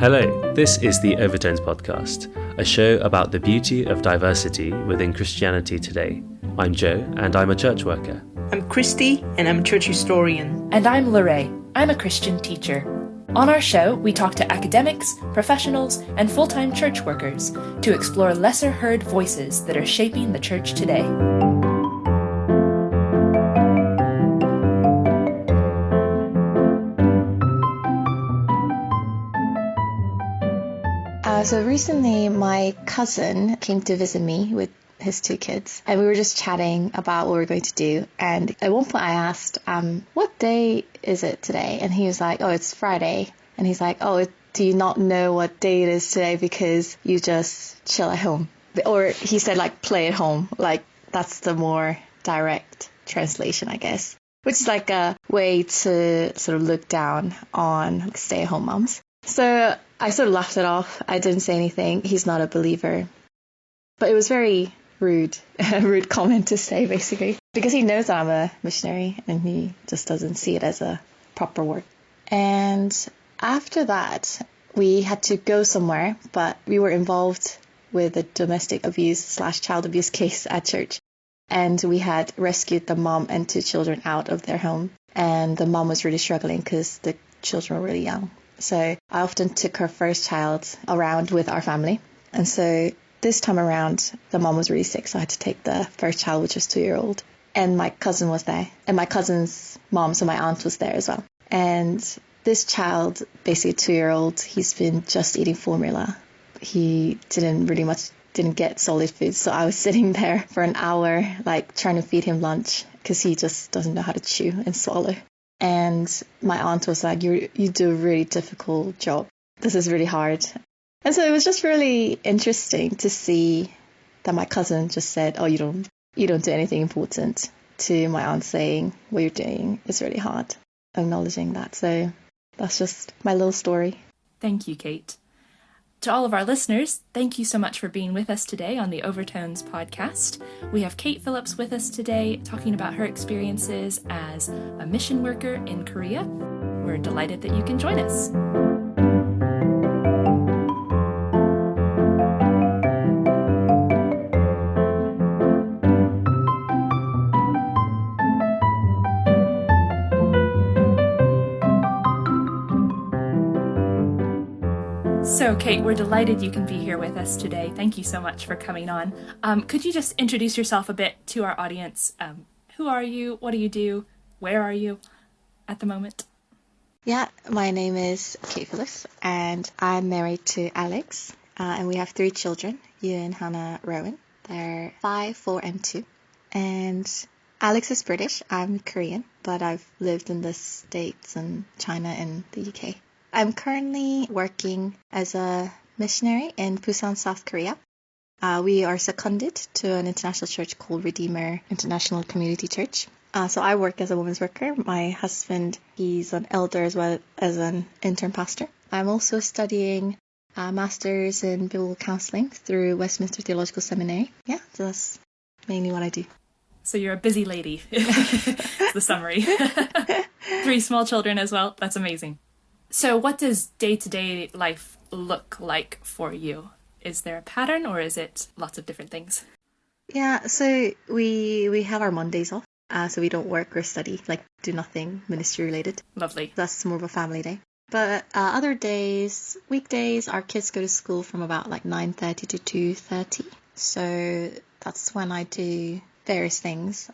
Hello, this is the Overtones podcast, a show about the beauty of diversity within Christianity today. I'm Joe, and I'm a church worker. I'm Christy, and I'm a church historian. And I'm LaRae. I'm a Christian teacher. On our show, we talk to academics, professionals, and full-time church workers to explore lesser-heard voices that are shaping the church today. So recently my cousin came to visit me with his two kids, and we were just chatting about what we were going to do. And at one point I asked, what day is it today? And he was like, oh, it's Friday. And he's like, oh, do you not know what day it is today because you just chill at home? Or he said like play at home, like that's the more direct translation, I guess, which is like a way to sort of look down on stay-at-home moms. So I sort of laughed it off. I didn't say anything. He's not a believer. But it was very rude, a rude comment to say, basically, because he knows that I'm a missionary and he just doesn't see it as a proper work. And after that, we had to go somewhere, but we were involved with a domestic abuse / child abuse case at church. And we had rescued the mom and two children out of their home. And the mom was really struggling because the children were really young. So I often took her first child around with our family. And so this time around, the mom was really sick, so I had to take the first child, which was 2-year-old. And my cousin was there. And my cousin's mom, so my aunt, was there as well. And this child, basically 2-year-old, he's been just eating formula. He didn't get solid food. So I was sitting there for an hour, like trying to feed him lunch because he just doesn't know how to chew and swallow. And my aunt was like, you do a really difficult job. This is really hard. And so it was just really interesting to see that my cousin just said, oh, you don't do anything important, to my aunt saying what you're doing is really hard, acknowledging that. So that's just my little story. Thank you, Kate. To all of our listeners, thank you so much for being with us today on the Overtones podcast. We have Kate Phillips with us today talking about her experiences as a mission worker in Korea. We're delighted that you can join us. So, Kate, we're delighted you can be here with us today. Thank you so much for coming on. Could you just introduce yourself a bit to our audience? Who are you? What do you do? Where are you at the moment? Yeah, my name is Kate Phillips, and I'm married to Alex, and we have 3 children, Ewan, Hannah, Rowan. They're 5, 4, and 2. And Alex is British, I'm Korean, but I've lived in the States and China and the UK. I'm currently working as a missionary in Busan, South Korea. We are seconded to an international church called Redeemer International Community Church. So I work as a women's worker. My husband, he's an elder as well as an intern pastor. I'm also studying a master's in biblical counseling through Westminster Theological Seminary. Yeah, so that's mainly what I do. So you're a busy lady. It's the summary. 3 small children as well. That's amazing. So what does day-to-day life look like for you? Is there a pattern or is it lots of different things? Yeah, so we have our Mondays off. So we don't work or study, like do nothing ministry related. Lovely. That's more of a family day. But other days, weekdays, our kids go to school from about like 9:30 to 2:30. So that's when I do various things.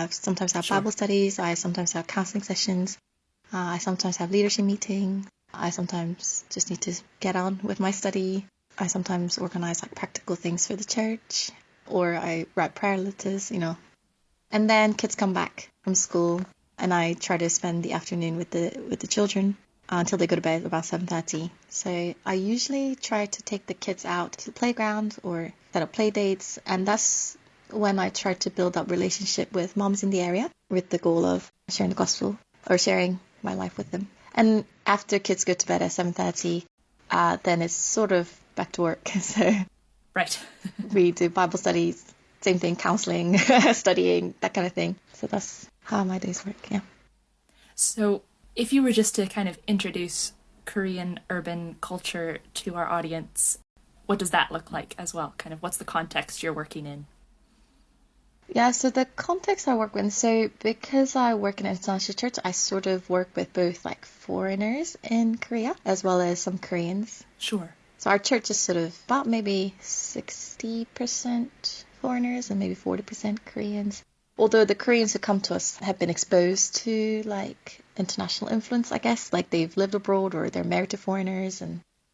Sometimes have Bible studies. I sometimes have counseling sessions. I sometimes have leadership meeting. I sometimes just need to get on with my study. I sometimes organize like practical things for the church, or I write prayer letters, And then kids come back from school, and I try to spend the afternoon with the children until they go to bed about 7:30. So I usually try to take the kids out to the playground or set up play dates, and that's when I try to build up relationship with moms in the area with the goal of sharing the gospel or sharing my life with them. And after kids go to bed at 7:30, then it's sort of back to work. So right. We do Bible studies, same thing, counseling, studying, that kind of thing. So that's how my days work, yeah. So if you were just to kind of introduce Korean urban culture to our audience, what does that look like as well? Kind of what's the context you're working in? Yeah, so the context I work with, so because I work in an international church, I sort of work with both like foreigners in Korea as well as some Koreans. Sure. So our church is sort of about maybe 60% foreigners and maybe 40% Koreans. Although the Koreans who come to us have been exposed to like international influence, I guess, like they've lived abroad or they're married to foreigners.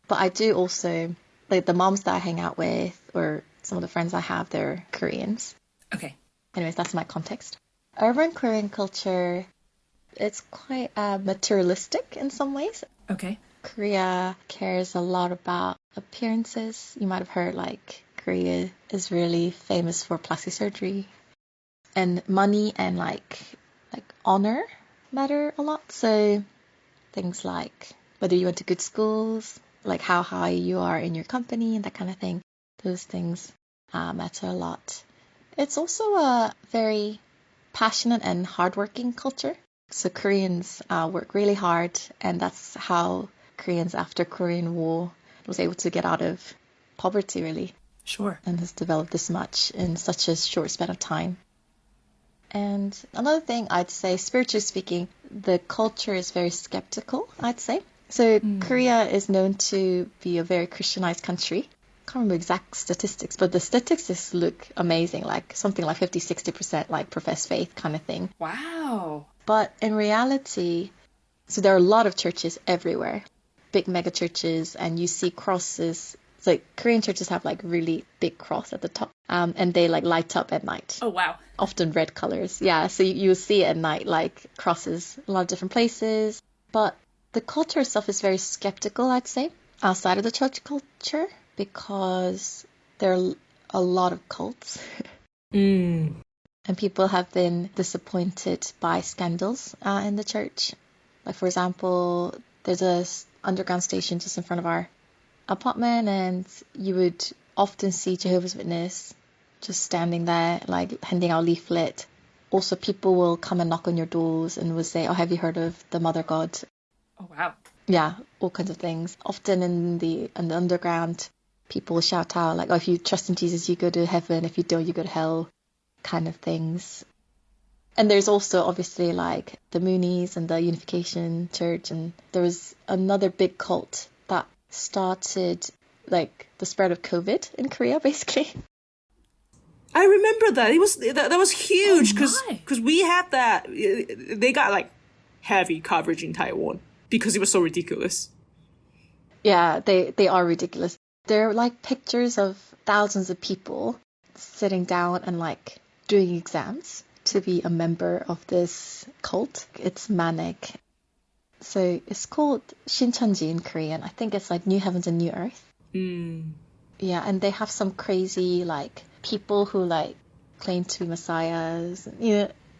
But I do also, like the moms that I hang out with or some of the friends I have, they're Koreans. Okay. Anyways, that's my context. Urban Korean culture, it's quite materialistic in some ways. Okay. Korea cares a lot about appearances. You might have heard like Korea is really famous for plastic surgery, and money and like honor matter a lot. So things like whether you went to good schools, like how high you are in your company and that kind of thing. Those things matter a lot. It's also a very passionate and hardworking culture. So Koreans work really hard, and that's how Koreans after Korean War was able to get out of poverty, really. Sure. And has developed this much in such a short span of time. And another thing I'd say, spiritually speaking, the culture is very skeptical, I'd say. So Korea is known to be a very Christianized country. Can't remember exact statistics, but the statistics look amazing, like something like 50-60% like profess faith kind of thing. Wow. But in reality, so there are a lot of churches everywhere, big mega churches, and you see crosses. It's like Korean churches have like really big cross at the top, and they like light up at night. Oh, wow. Often red colors. Yeah, so you'll see at night like crosses a lot of different places. But the culture itself is very skeptical, I'd say, outside of the church culture, because there are a lot of cults. And people have been disappointed by scandals in the church. Like, for example, there's a underground station just in front of our apartment, and you would often see Jehovah's Witness just standing there, like handing out leaflet. Also, people will come and knock on your doors and will say, "Oh, have you heard of the Mother God?" Oh, wow. Yeah, all kinds of things. Often in the underground, people will shout out like, "Oh, if you trust in Jesus, you go to heaven. If you don't, you go to hell," kind of things. And there's also obviously like the Moonies and the Unification Church, and there was another big cult that started like the spread of COVID in Korea, basically. I remember that. It was that was huge because Oh, my. we had that. They got like heavy coverage in Taiwan because it was so ridiculous. Yeah, they are ridiculous. They're like pictures of thousands of people sitting down and like doing exams to be a member of this cult. It's manic. So it's called Shincheonji in Korean. I think it's like New Heavens and New Earth. Yeah, and they have some crazy like people who like claim to be messiahs,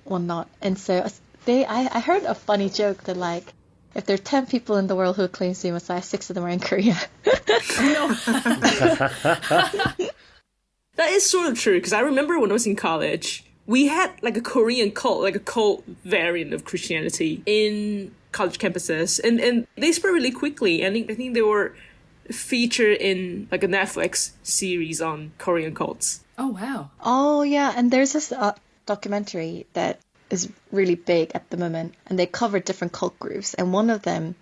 whatnot. And so I heard a funny joke that like if there are 10 people in the world who claim to be messiah, 6 of them are in Korea. That is sort of true because I remember when I was in college, we had like a Korean cult, like a cult variant of Christianity in college campuses, and they spread really quickly. I think they were featured in like a Netflix series on Korean cults. Oh, wow. Oh, yeah, and there's this documentary that is really big at the moment, and they cover different cult groups, and one of them,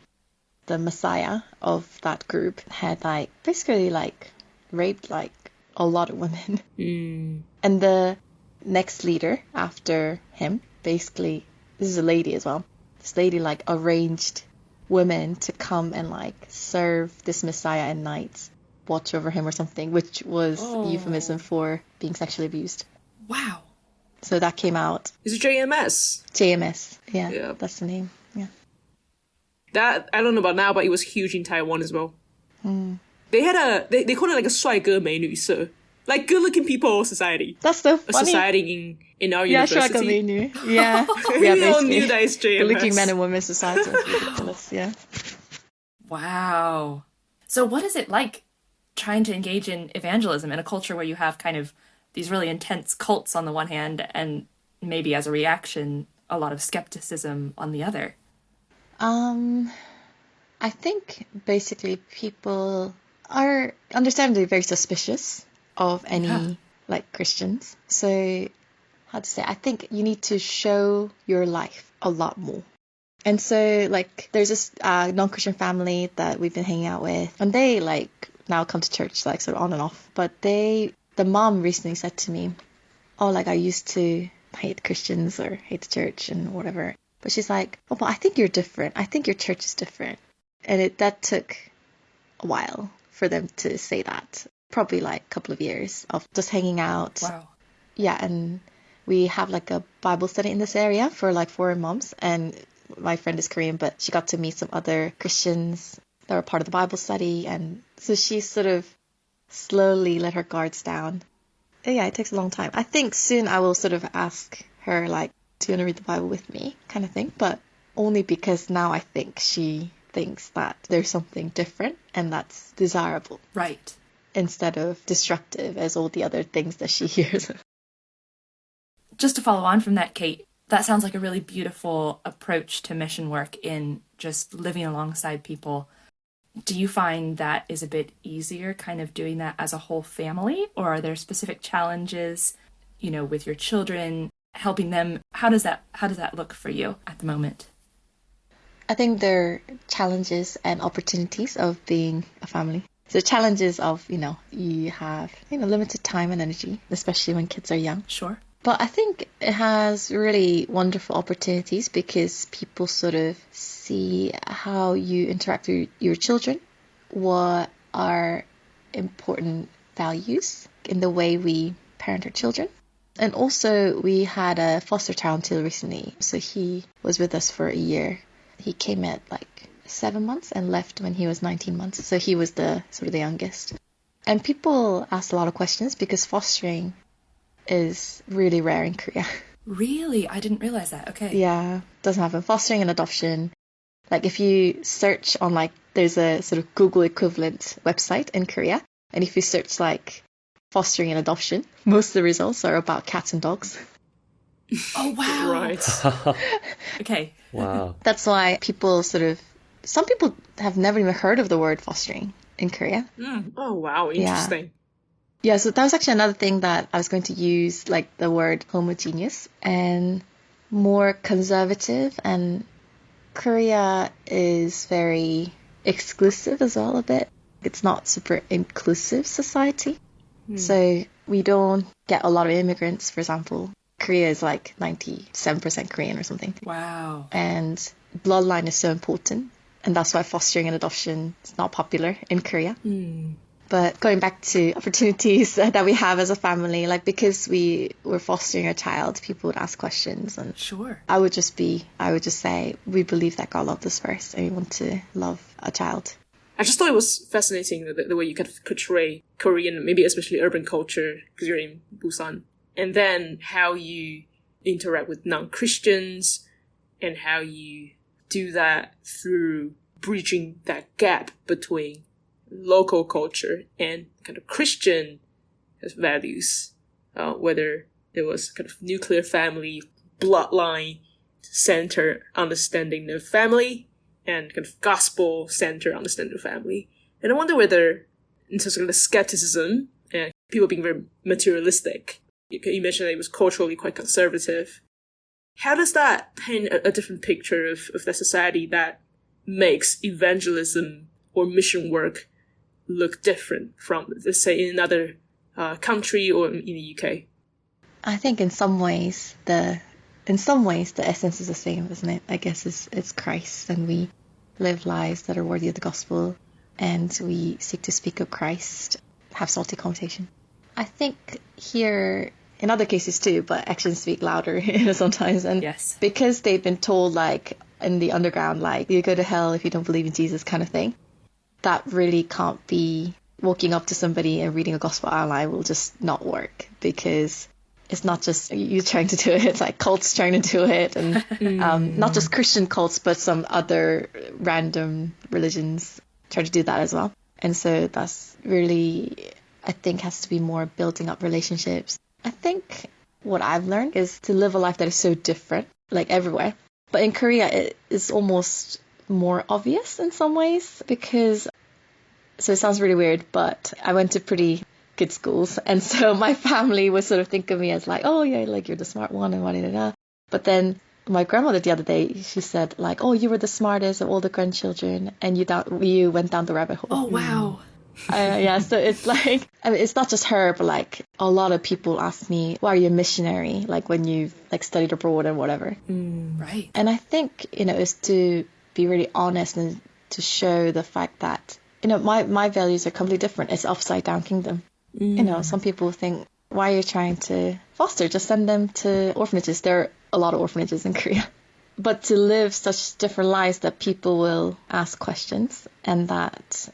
the messiah of that group, had like basically like raped like a lot of women. And the next leader after him, basically, this is a lady as well. This lady like arranged women to come and like serve this messiah at night, watch over him or something, which was euphemism for being sexually abused. Wow. So that came out. It's JMS. JMS. Yeah, Yeah. that's the name. Yeah. That I don't know about now, but it was huge in Taiwan as well. They had they called it like a 帅哥美女社, like good-looking people society. That's so A funny. society in our Yeah, university. Shrek menu. Yeah. We Yeah, all basically. knew that it's JMS. The looking men and women society. That's ridiculous. Yeah. Wow. So what is it like trying to engage in evangelism in a culture where you have kind of these really intense cults on the one hand and maybe as a reaction, a lot of skepticism on the other? I think basically people are understandably very suspicious of any like Christians. So how to say, I think you need to show your life a lot more. And so like there's this non-Christian family that we've been hanging out with, and they like now come to church like sort of on and off. But the mom recently said to me, oh, like I used to hate Christians or hate the church and whatever. But she's like, oh, but I think you're different. I think your church is different. And that took a while for them to say that. Probably like a couple of years of just hanging out. Wow. Yeah, and we have like a Bible study in this area for like foreign moms. And my friend is Korean, but she got to meet some other Christians that were part of the Bible study. And so she sort of slowly let her guards down. Yeah, it takes a long time. I think soon I will sort of ask her, like, do you want to read the Bible with me kind of thing? But only because now I think she thinks that there's something different and that's desirable. Right. Instead of destructive as all the other things that she hears. Just to follow on from that, Kate, that sounds like a really beautiful approach to mission work in just living alongside people. Do you find that is a bit easier kind of doing that as a whole family? Or are there specific challenges, with your children, helping them? How does that look for you at the moment? I think there are challenges and opportunities of being a family. So challenges of, you have, limited time and energy, especially when kids are young. Sure. But I think it has really wonderful opportunities because people sort of see how you interact with your children, what are important values in the way we parent our children. And also we had a foster child until recently. So he was with us for a year. He came at like 7 months and left when he was 19 months. So he was the sort of the youngest. And people ask a lot of questions because fostering is really rare in Korea. Really? I didn't realize that. Okay. Yeah, doesn't happen. Fostering and adoption. Like if you search on like, there's a sort of Google equivalent website in Korea. And if you search like fostering and adoption, most of the results are about cats and dogs. Oh, wow. Right. Okay. Wow. That's why some people have never even heard of the word fostering in Korea. Oh, wow. Interesting. Yeah, so that was actually another thing that I was going to use, like the word homogeneous and more conservative. And Korea is very exclusive as well a bit. It's not super inclusive society. So we don't get a lot of immigrants, for example. Korea is like 97% Korean or something. Wow. And bloodline is so important. And that's why fostering and adoption is not popular in Korea. But going back to opportunities that we have as a family, like because we were fostering a child, people would ask questions. And Sure. I would just say, we believe that God loved us first and we want to love a child. I just thought it was fascinating the way you kind of portray Korean, maybe especially urban culture, because you're in Busan, and then how you interact with non-Christians and how you do that through bridging that gap between local culture and kind of Christian values, whether there was kind of nuclear family, bloodline center understanding of family, and kind of gospel center understanding of family. And I wonder whether, in terms of the skepticism and people being very materialistic, you mentioned that it was culturally quite conservative. How does that paint a different picture of the society that makes evangelism or mission work look different from, let's say, in another country or in the UK? I think in some ways the essence is the same, isn't it? I guess it's Christ, and we live lives that are worthy of the gospel, and we seek to speak of Christ, have salty conversation. I think here, in other cases too, but actions speak louder sometimes. And yes, because they've been told, like in the underground, like you go to hell if you don't believe in Jesus kind of thing, that really can't be walking up to somebody and reading a gospel outline will just not work, because it's not just you trying to do it, it's like cults trying to do it, and not just Christian cults, but some other random religions try to do that as well. And so that's really, I think, has to be more building up relationships. I think what I've learned is to live a life that is so different, like everywhere. But in Korea, it is almost more obvious in some ways because, so it sounds really weird, but I went to pretty good schools. And so my family would sort of think of me as like, oh yeah, like you're the smart one and da. But then my grandmother the other day, she said like, oh, you were the smartest of all the grandchildren and you went down the rabbit hole. Oh, wow. Yeah, so it's like, I mean, it's not just her, but like a lot of people ask me, why are you a missionary? Like when you've like studied abroad and whatever. Right. And I think, is to be really honest and to show the fact that, my values are completely different. It's upside down kingdom. Some people think, why are you trying to foster? Just send them to orphanages. There are a lot of orphanages in Korea. But to live such different lives that people will ask questions and that,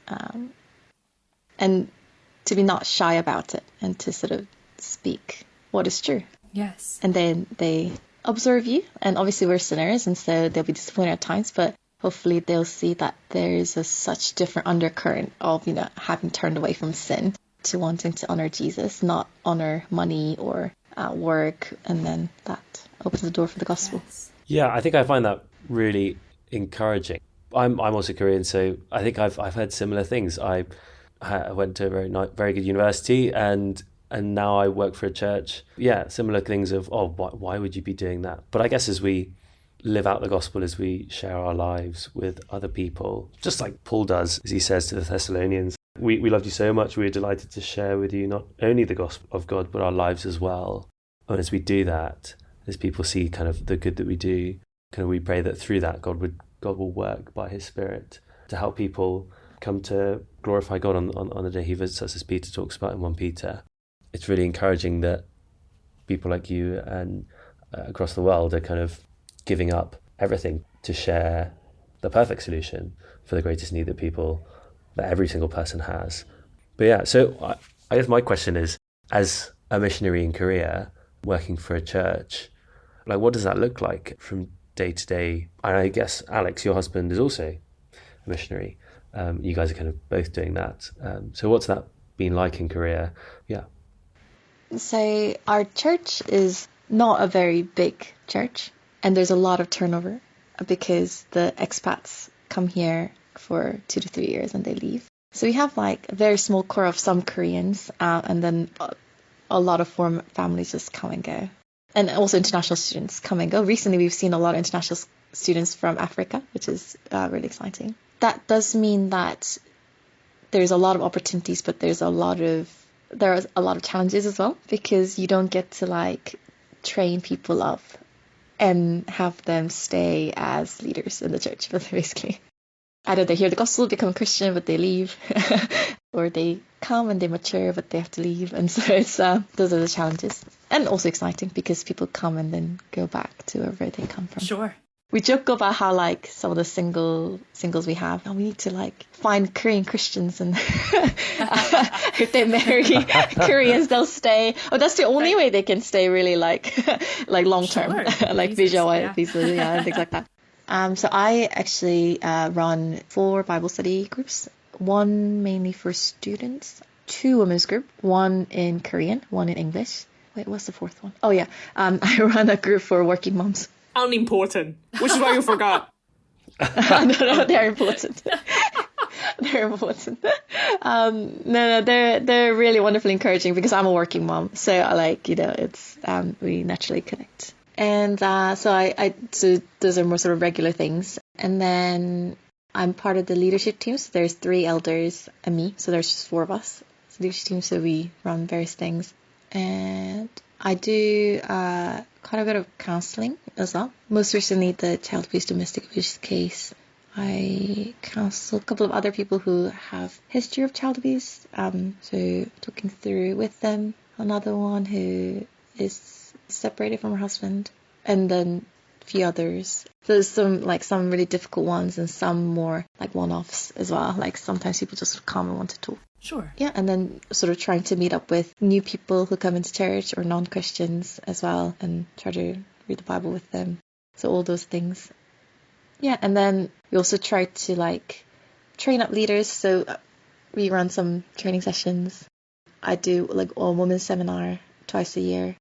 and to be not shy about it and to sort of speak what is true. Yes. And then they observe you. And obviously we're sinners, and so they'll be disappointed at times, but hopefully they'll see that there is such different undercurrent of, having turned away from sin to wanting to honor Jesus, not honor money or work. And then that opens the door for the gospel. Yes. Yeah, I think I find that really encouraging. I'm also Korean, so I think I've heard similar things. I went to a very good university, and now I work for a church. Yeah, similar things of, why would you be doing that? But I guess as we live out the gospel, as we share our lives with other people, just like Paul does, as he says to the Thessalonians, we loved you so much, we were delighted to share with you not only the gospel of God, but our lives as well. And as we do that, as people see kind of the good that we do, kind of we pray that through that God will work by his Spirit to help people come to glorify God on the day he visits us, as Peter talks about in 1 Peter. It's really encouraging that people like you and across the world are kind of giving up everything to share the perfect solution for the greatest need that every single person has. But yeah, so I guess my question is, as a missionary in Korea, working for a church, like what does that look like from day to day? And I guess, Alex, your husband is also a missionary. You guys are kind of both doing that. So what's that been like in Korea? Yeah. So our church is not a very big church, and there's a lot of turnover because the expats come here for 2 to 3 years and they leave. So we have like a very small core of some Koreans, and then a lot of foreign families just come and go. And also international students come and go. Recently, we've seen a lot of international students from Africa, which is really exciting. That does mean that there's a lot of opportunities, but there are a lot of challenges as well, because you don't get to like train people up and have them stay as leaders in the church, but basically. Either they hear the gospel, become a Christian, but they leave, or they come and they mature, but they have to leave. And so it's those are the challenges. And also exciting because people come and then go back to wherever they come from. Sure. We joke about how like some of the singles we have, and we need to like find Korean Christians, and if they marry Koreans, they'll stay. Oh, that's the only way they can stay really like long term, Sure. like visa, and things like that. So I actually run 4 Bible study groups. 1 mainly for students, 2 women's group, 1 in Korean, 1 in English. Wait, what's the 4th one? Oh yeah, I run a group for working moms. Unimportant, which is why you forgot. No, they're important. They're important. No, they're really wonderfully encouraging because I'm a working mom, so I like, it's we naturally connect. And so those are more sort of regular things. And then I'm part of the leadership team. So there's 3 elders and me. So there's just 4 of us. It's a leadership team, so we run various things. And I do quite a bit of counseling as well. Most recently, the child abuse, domestic abuse case. I counsel a couple of other people who have history of child abuse. So talking through with them. Another one who is separated from her husband, and then a few others. There's some really difficult ones and some more like one-offs as well. Like sometimes people just come and want to talk. Sure. Yeah, and then sort of trying to meet up with new people who come into church or non-Christians as well, and try to read the Bible with them. So all those things. Yeah, and then we also try to like train up leaders. So we run some training sessions. I do like a women's seminar twice a year.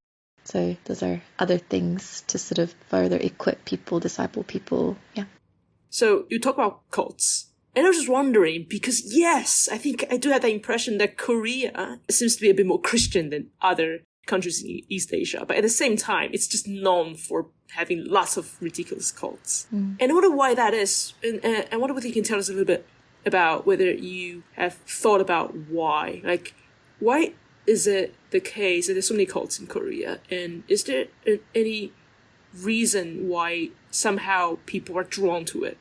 So those are other things to sort of further equip people, disciple people. Yeah. So you talk about cults. And I was just wondering, because yes, I think I do have that impression that Korea seems to be a bit more Christian than other countries in East Asia. But at the same time, it's just known for having lots of ridiculous cults. And I wonder why that is. And I wonder whether you can tell us a little bit about whether you have thought about why. Like, why is it the case that there's so many cults in Korea? And is there any reason why somehow people are drawn to it?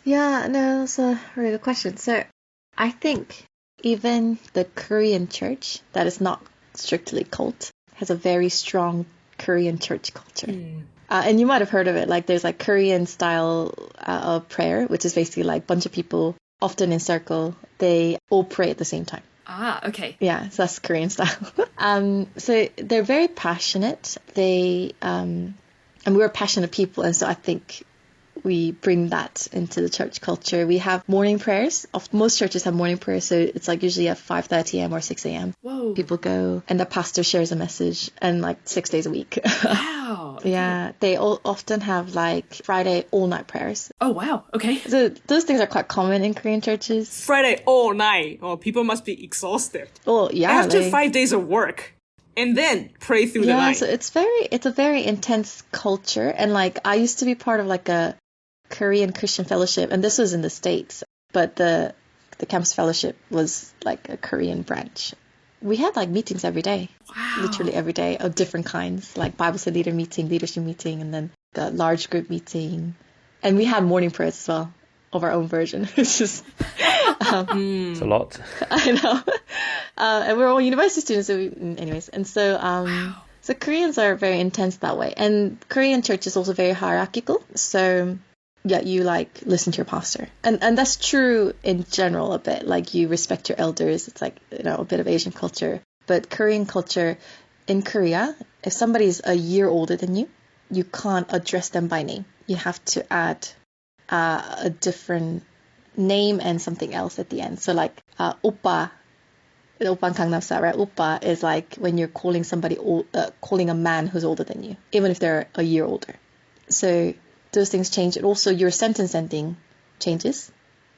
Yeah, no, that's a really good question. So I think even the Korean church that is not strictly cult has a very strong Korean church culture. And you might have heard of it. Like there's like Korean style of prayer, which is basically like a bunch of people, often in circle, they all pray at the same time. Ah, okay. Yeah, so that's Korean style. So they're very passionate. And we're passionate people, and so I think we bring that into the church culture. We have morning prayers. Most churches have morning prayers, so it's like usually at 5:30 a.m. or 6 a.m. Whoa. People go, and the pastor shares a message, and like 6 days a week. Wow. Okay. Yeah, they often have like Friday all-night prayers. Oh, wow. Okay. So those things are quite common in Korean churches. Friday all night. Oh, people must be exhausted. Well, yeah. After 5 days of work. And then pray through the night. So it's a very intense culture. And like, I used to be part of like a Korean Christian fellowship, and this was in the States, but the campus fellowship was like a Korean branch. We had like meetings every day. Wow. Literally every day of different kinds, like Bible study leader meeting, leadership meeting, and then the large group meeting. And we had morning prayers as well, of our own version. It's just It's a lot. I know. And we're all university students, so anyways. And so Wow. so Koreans are very intense that way. And Korean church is also very hierarchical. So yeah, you like listen to your pastor. And that's true in general a bit. Like you respect your elders. It's like, you know, a bit of Asian culture. But Korean culture, in Korea, if somebody's a year older than you, you can't address them by name. You have to add a different name and something else at the end. So like oppa, oppa Gangnam Style, right? Oppa is like when you're calling somebody, calling a man who's older than you, even if they're a year older. So those things change. And also your sentence ending changes,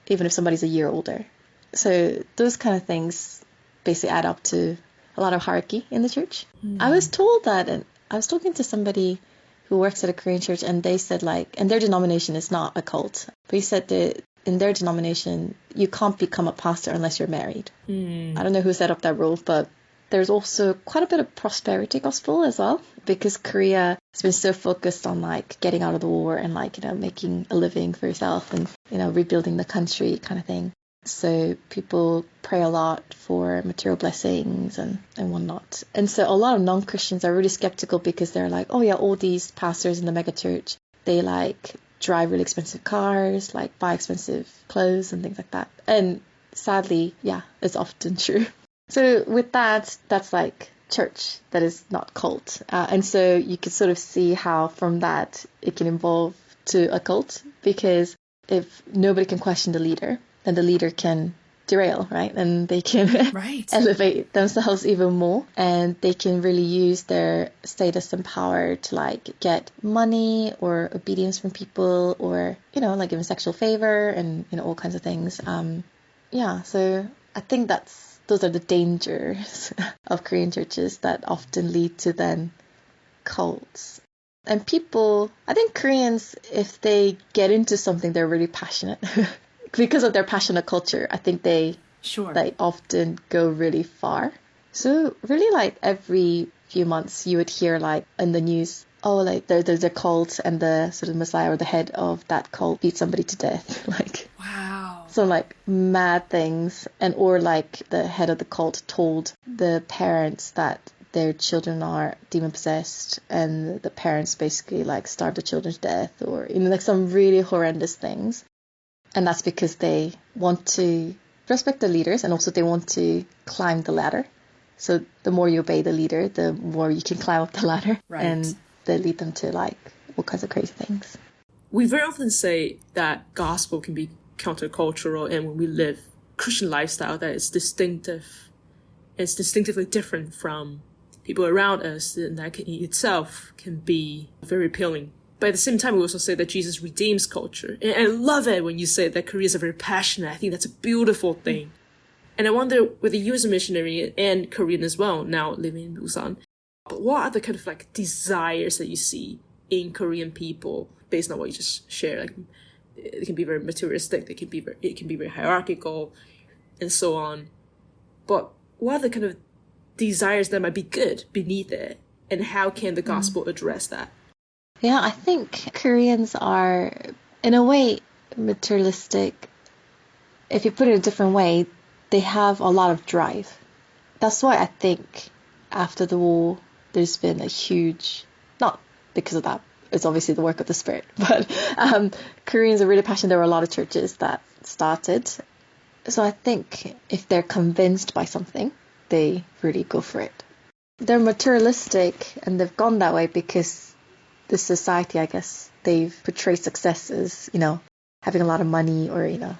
even if somebody's a year older. So those kind of things basically add up to a lot of hierarchy in the church. I was told that, and I was talking to somebody who works at a Korean church, and they said like, and their denomination is not a cult, but he said that in their denomination, you can't become a pastor unless you're married. I don't know who set up that rule, but there's also quite a bit of prosperity gospel as well, because Korea has been so focused on like getting out of the war and like, you know, making a living for yourself and, you know, rebuilding the country kind of thing. So people pray a lot for material blessings and whatnot. And so a lot of non-Christians are really skeptical because they're like, oh yeah, all these pastors in the megachurch, they like drive really expensive cars, like buy expensive clothes and things like that. And sadly, yeah, it's often true. So with that, that's like church that is not cult. And so you can sort of see how from that it can evolve to a cult, because if nobody can question the leader, then the leader can derail, right? And they can elevate themselves even more, and they can really use their status and power to like get money or obedience from people, or, you know, like even sexual favor and, you know, all kinds of things. Yeah, so I think those are the dangers of Korean churches that often lead to then cults. And people, I think Koreans, if they get into something, they're really passionate. Because of their passionate culture, I think they often go really far. So really, like every few months, you would hear like in the news, oh, like there's a cult and the sort of messiah or the head of that cult beat somebody to death. Like, wow. Some like mad things. And or like the head of the cult told the parents that their children are demon possessed, and the parents basically like starved the children to death, or, you know, like some really horrendous things. And that's because they want to respect the leaders, and also they want to climb the ladder. So the more you obey the leader, the more you can climb up the ladder. Right. And they lead them to like all kinds of crazy things. We very often say that gospel can be countercultural, and when we live Christian lifestyle that is distinctive, it's distinctively different from people around us, and that in itself can be very appealing. But at the same time, we also say that Jesus redeems culture. And I love it when you say that Koreans are very passionate. I think that's a beautiful thing. And I wonder whether you as a missionary and Korean as well, now living in Busan, but what are the kind of like desires that you see in Korean people based on what you just shared? Like, it can be very materialistic, it can be very hierarchical, and so on. But what are the kind of desires that might be good beneath it, and how can the gospel address that? Yeah, I think Koreans are, in a way, materialistic. If you put it a different way, they have a lot of drive. That's why I think after the war, there's been a huge, not because of that, it's obviously the work of the Spirit, but Koreans are really passionate. There were a lot of churches that started. So I think if they're convinced by something, they really go for it. They're materialistic, and they've gone that way because the society, I guess, they've portrayed success as, having a lot of money or,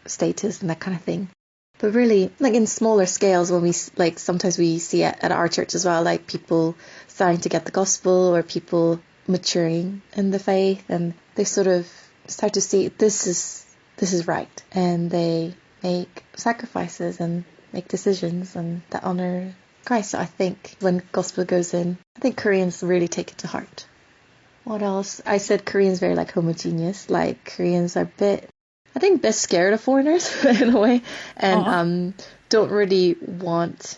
status and that kind of thing. But really, like in smaller scales, when sometimes we see it at our church as well, like people starting to get the gospel or people maturing in the faith, and they sort of start to see this is right, and they make sacrifices and make decisions and that honor Christ. So I think when gospel goes in, I think Koreans really take it to heart. What else? I said Koreans very like homogeneous. Like Koreans are a bit scared of foreigners in a way, and don't really want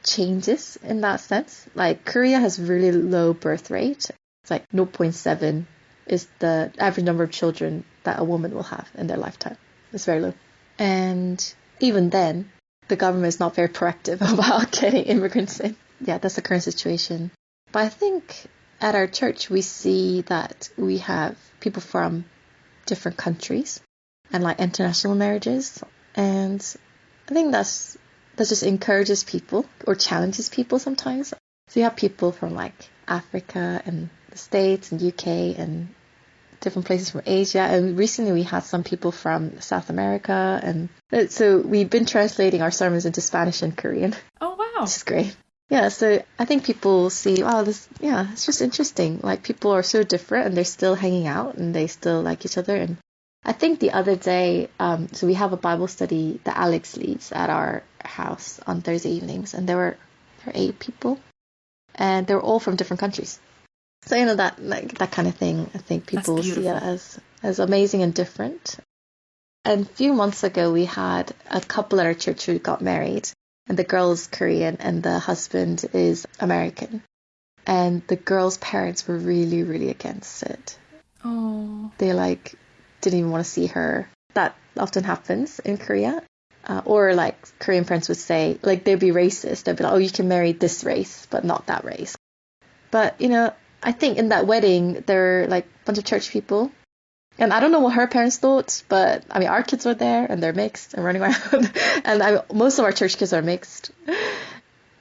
changes in that sense. Like Korea has really low birth rate. It's like 0.7 is the average number of children that a woman will have in their lifetime. It's very low. And even then, the government is not very proactive about getting immigrants in. Yeah, that's the current situation. But I think at our church, we see that we have people from different countries and like international marriages. And I think that just encourages people or challenges people sometimes. So you have people from like Africa and the States and UK and different places from Asia. And recently we had some people from South America. And so we've been translating our sermons into Spanish and Korean. Oh, wow. Which is great. Yeah, so I think people see, it's just interesting. Like people are so different and they're still hanging out and they still like each other. And I think the other day, so we have a Bible study that Alex leads at our house on Thursday evenings, and there were 8 people, and they were all from different countries. So that kind of thing, I think people will see it as amazing and different. And a few months ago, we had a couple at our church who got married, and the girl is Korean and the husband is American, and the girl's parents were really, really against it. Oh, they didn't even want to see her. That often happens in Korea. Or like Korean parents would say, like they'd be racist. They'd be like, oh, you can marry this race, but not that race. But, I think in that wedding, there were like a bunch of church people. And I don't know what her parents thought, but I mean, our kids were there and they're mixed and running around. And most of our church kids are mixed.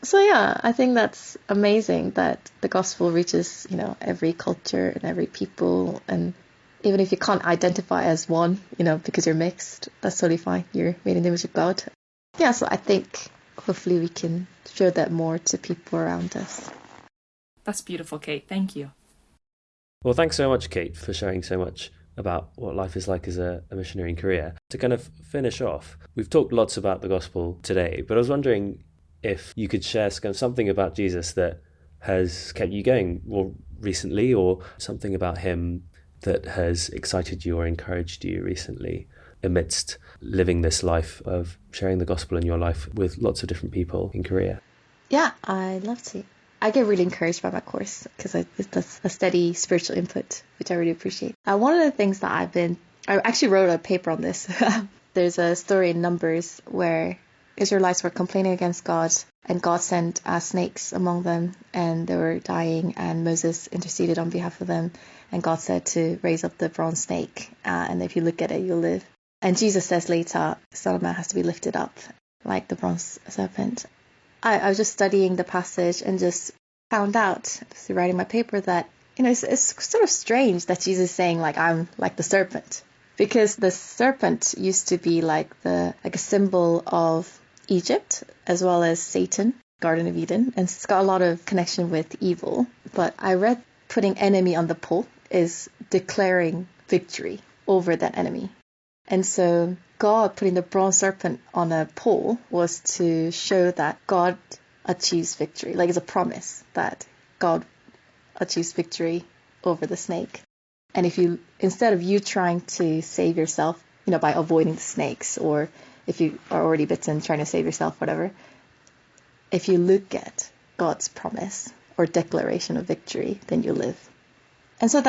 So yeah, I think that's amazing that the gospel reaches, every culture and every people. And even if you can't identify as one, because you're mixed, that's totally fine. You're made in the image of God. Yeah, so I think hopefully we can show that more to people around us. That's beautiful, Kate. Thank you. Well, thanks so much, Kate, for sharing so much about what life is like as a missionary in Korea. To kind of finish off, we've talked lots about the gospel today, but I was wondering if you could share something about Jesus that has kept you going more recently, or something about him that has excited you or encouraged you recently amidst living this life of sharing the gospel in your life with lots of different people in Korea. Yeah, I'd love to. I get really encouraged by my course because that's a steady spiritual input, which I really appreciate. One of the things that I actually wrote a paper on this. There's a story in Numbers where Israelites were complaining against God, and God sent snakes among them, and they were dying, and Moses interceded on behalf of them, and God said to raise up the bronze snake, and if you look at it, you'll live. And Jesus says later, the Son of Man has to be lifted up like the bronze serpent. I was just studying the passage and just found out, through writing my paper, that, it's sort of strange that Jesus is saying, like, I'm like the serpent. Because the serpent used to be like a symbol of Egypt, as well as Satan, Garden of Eden, and it's got a lot of connection with evil. But I read putting enemy on the pole is declaring victory over that enemy. And so God putting the bronze serpent on a pole was to show that God achieves victory. Like it's a promise that God achieves victory over the snake. And if you, instead of you trying to save yourself, by avoiding the snakes, or if you are already bitten, trying to save yourself, whatever, if you look at God's promise or declaration of victory, then you live. And so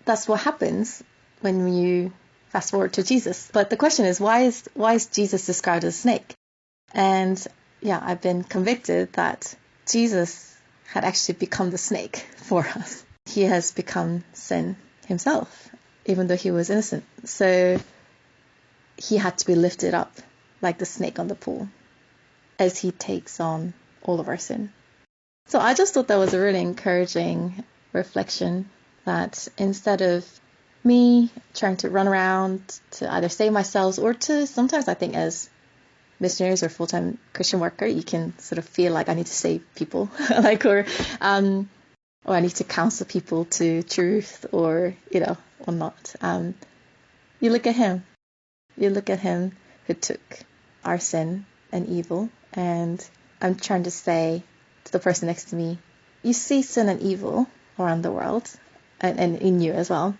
that's what happens when you fast forward to Jesus. But the question is, why is Jesus described as a snake? And yeah, I've been convicted that Jesus had actually become the snake for us. He has become sin himself, even though he was innocent. So he had to be lifted up like the snake on the pool as he takes on all of our sin. So I just thought that was a really encouraging reflection, that instead of me trying to run around to either save myself, or to, sometimes I think as missionaries or full-time Christian worker, you can sort of feel like I need to save people, or I need to counsel people to truth, or not. You look at him. You look at him who took our sin and evil, and I'm trying to say to the person next to me, you see sin and evil around the world, and in you as well.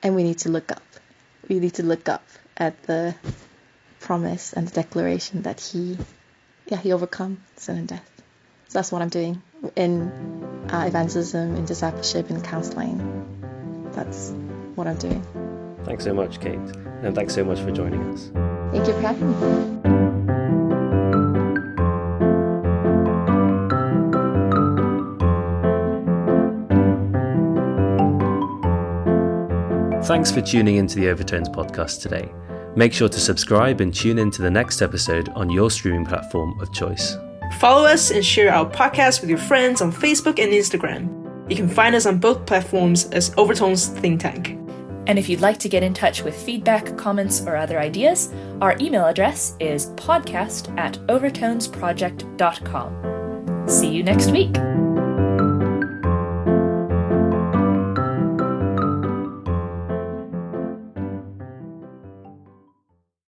And we need to look up. We need to look up at the promise and the declaration that he overcome sin and death. So that's what I'm doing in evangelism, in discipleship, in counseling. That's what I'm doing. Thanks so much, Kate. And thanks so much for joining us. Thank you for having me. Thanks for tuning into the Overtones podcast today. Make sure to subscribe and tune in to the next episode on your streaming platform of choice. Follow us and share our podcast with your friends on Facebook and Instagram. You can find us on both platforms as Overtones Think Tank. And if you'd like to get in touch with feedback, comments, or other ideas, our email address is podcast@overtonesproject.com. See you next week.